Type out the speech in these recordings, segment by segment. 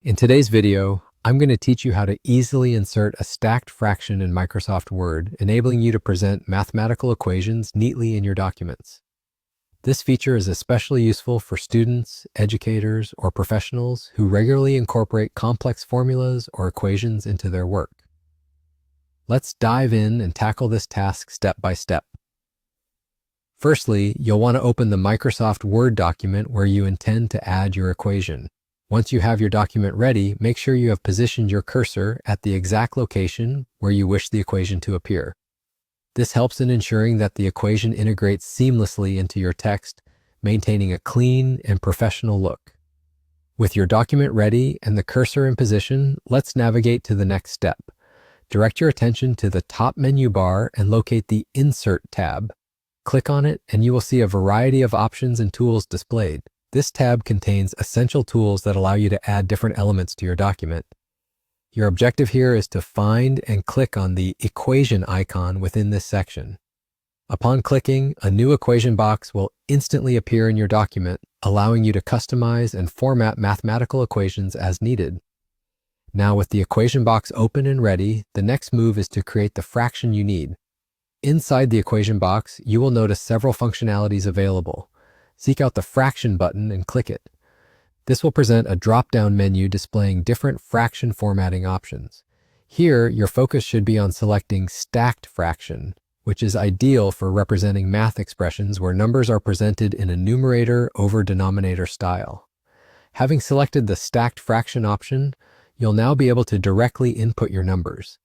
In today's video, I'm going to teach you how to easily insert a stacked fraction in Microsoft Word, enabling you to present mathematical equations neatly in your documents. This feature is especially useful for students, educators, or professionals who regularly incorporate complex formulas or equations into their work. Let's dive in and tackle this task step by step. Firstly, you'll want to open the Microsoft Word document where you intend to add your equation. Once you have your document ready, make sure you have positioned your cursor at the exact location where you wish the equation to appear. This helps in ensuring that the equation integrates seamlessly into your text, maintaining a clean and professional look. With your document ready and the cursor in position, let's navigate to the next step. Direct your attention to the top menu bar and locate the Insert tab. Click on it and you will see a variety of options and tools displayed. This tab contains essential tools that allow you to add different elements to your document. Your objective here is to find and click on the equation icon within this section. Upon clicking, a new equation box will instantly appear in your document, allowing you to customize and format mathematical equations as needed. Now, with the equation box open and ready, the next move is to create the fraction you need. Inside the equation box, you will notice several functionalities available. Seek out the Fraction button and click it. This will present a drop-down menu displaying different fraction formatting options. Here, your focus should be on selecting Stacked Fraction, which is ideal for representing math expressions where numbers are presented in a numerator over denominator style. Having selected the Stacked Fraction option, you'll now be able to directly input your numbers.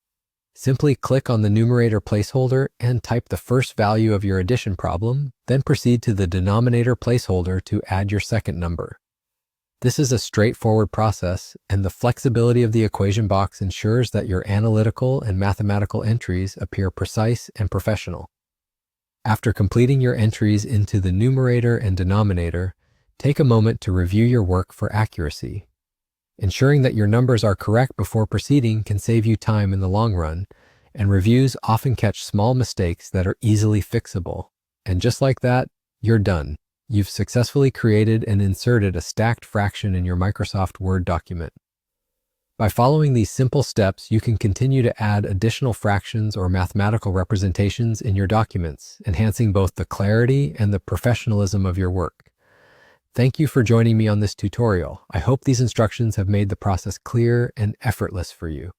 Simply click on the numerator placeholder and type the first value of your addition problem, then proceed to the denominator placeholder to add your second number. This is a straightforward process, and the flexibility of the equation box ensures that your analytical and mathematical entries appear precise and professional. After completing your entries into the numerator and denominator, take a moment to review your work for accuracy. Ensuring that your numbers are correct before proceeding can save you time in the long run, and reviews often catch small mistakes that are easily fixable. And just like that, you're done. You've successfully created and inserted a stacked fraction in your Microsoft Word document. By following these simple steps, you can continue to add additional fractions or mathematical representations in your documents, enhancing both the clarity and the professionalism of your work. Thank you for joining me on this tutorial. I hope these instructions have made the process clear and effortless for you.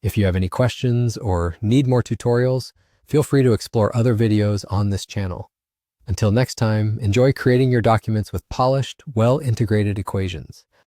If you have any questions or need more tutorials, feel free to explore other videos on this channel. Until next time, enjoy creating your documents with polished, well-integrated equations.